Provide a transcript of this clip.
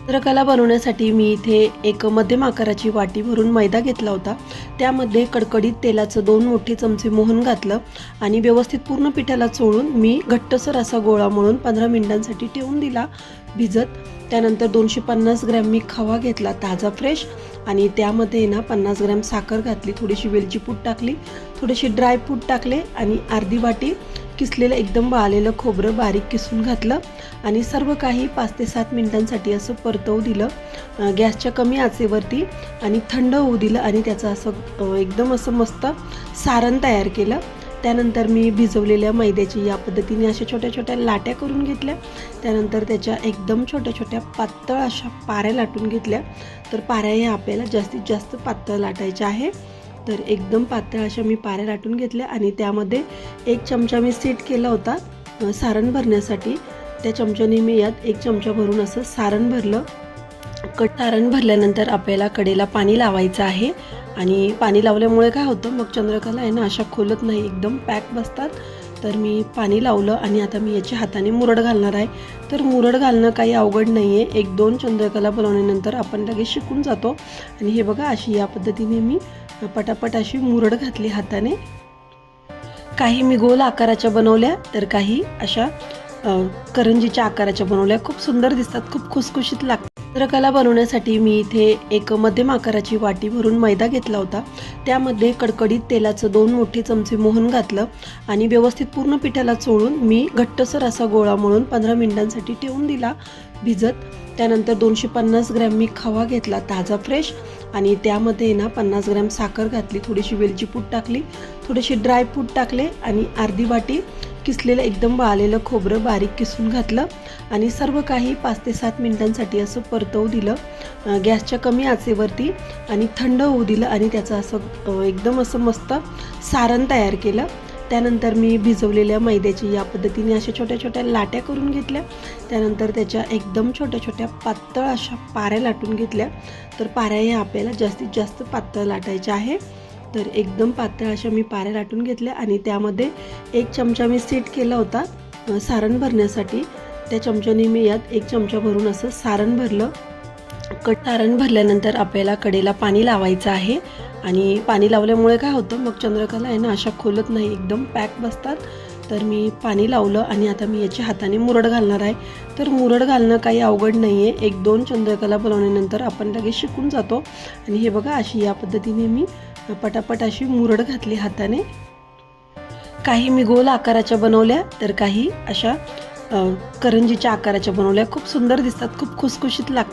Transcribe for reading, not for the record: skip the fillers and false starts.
चित्रकला बनवण्यासाठी मी इथे एक मध्यम आकाराची वाटी भरून मैदा घेतला होता। त्यामध्ये कडकडीत तेलाचं 2 मोठे चमचे मोहन घातलं आणि व्यवस्थित पूर्ण पिठाला चोळून मी घट्टसर असा गोळा मळून 15 मिनिटांसाठी ठेवून दिला भिजत। त्यानंतर 250 ग्रॅम मी खवा घेतला ताजा फ्रेश आणि त्यामध्ये ना 50 ग्रॅम साखर घातली, थोडीशी वेलची पूड टाकली, थोडेसे ड्राय फ्रूट टाकले आणि अर्धी वाटी किसलेलं एकदम बाळलेलं खोबरं बारीक किसून घातलं आणि सर्व काही 5 ते 7 मिनिटांसाठी असं परतवू दिलं गॅसच्या कमी आचेवरती आणि थंड होऊ दिलं आणि त्याचं असं एकदम असं मस्त सारण तयार केलं। त्यानंतर मी भिजवलेल्या मैद्याची या पद्धतीने अशा छोट्या छोट्या लाट्या करून घेतल्या। त्यानंतर त्याच्या एकदम छोट्या छोट्या पातळ अशा पाऱ्या लाटून घेतल्या। तर पाऱ्या ह्या आपल्याला जास्तीत जास्त पातळ लाटायच्या आहे। तर एकदम पातळ अशा मी पाऱ्या लाटून घेतल्या आणि त्यामध्ये 1 चमचा मी सेट केला होता सारण भरण्यासाठी। त्या चमच्याने मी यात 1 चमचा भरून असं सारण भरलं। सारण भरल्यानंतर आपल्याला कडेला पाणी लावायचं आहे आणि पाणी लावल्यामुळे काय होतं मग चंद्रकला आहे ना अशा खोलत नाही, एकदम पॅक बसतात। तर मी पाणी लावलं आणि आता मी याच्या हाताने मुरड घालणार आहे। तर मुरड घालणं काही अवघड नाही आहे, 1-2 चंद्रकला बनवल्यानंतर आपण लगेच शिकून जातो। आणि हे बघा अशी या पद्धतीने मी पटापट अशी मुरड घातली हाताने। काही मी गोल आकाराच्या बनवल्या तर काही अशा करंजीच्या आकाराच्या बनवल्या, खूप सुंदर दिसतात, खूप खुसखुशीत लागतात। चित्रकला बनवण्यासाठी मी इथे एक मध्यम आकाराची वाटी भरून मैदा घेतला होता। त्यामध्ये कडकडीत तेलाचं 2 मोठे चमचे मोहन घातलं आणि व्यवस्थित पूर्ण पिठाला चोळून मी घट्टसर असा गोळा मळून 15 मिनिटांसाठी ठेवून दिला भिजत। त्यानंतर 250 ग्रॅम मी खवा घेतला ताजा फ्रेश आणि त्यामध्ये ना 50 ग्रॅम साखर घातली, थोडीशी वेलची पूड टाकली, थोडेसे ड्राय फ्रूट टाकले आणि अर्धी वाटी किसलेलं एकदम बाळलेलं खोबरं बारीक किसून घातलं आणि सर्व काही 5 ते 7 मिनिटांसाठी असं परतवू दिलं गॅसच्या कमी आचेवरती आणि थंड होऊ दिलं आणि त्याचं असं एकदम असं मस्त सारण तयार केलं। त्यानंतर मी भिजवलेल्या मैद्याची या पद्धतीने अशा छोट्या छोट्या लाट्या करून घेतल्या। त्यानंतर त्याच्या एकदम छोट्या छोट्या पातळ अशा पाऱ्या लाटून घेतल्या। तर पाऱ्या ह्या आपल्याला जास्तीत जास्त पातळ लाटायच्या आहे। तर एकदम पातळ अशा मी पाऱ्या लाटून घेतल्या आणि त्यामध्ये 1 चमचा मी सेट केला होता सारण भरण्यासाठी। त्या चमच्याने मी यात 1 चमचा भरून असं सारण भरलं। सारण भरल्यानंतर आपल्याला कडेला पाणी लावायचं आहे आणि पाणी लावल्यामुळे काय होतं मग चंद्रकला आहे ना अशा खोलत नाही, एकदम पॅक बसतात। तर मी पाणी लावलं आणि आता मी याच्या हाताने मुरड घालणार आहे। तर मुरड घालणं काही अवघड नाही आहे, 1-2 चंद्रकला बनवल्यानंतर आपण लगेच शिकून जातो। आणि हे बघा अशी या पद्धतीने मी पटापट अशी मुरड घातली हाताने। काही मी गोल आकाराच्या बनवल्या तर काही अशा करंजीच्या आकाराच्या बनवल्या, खूप सुंदर दिसतात, खूप खुसखुशीत लागतात।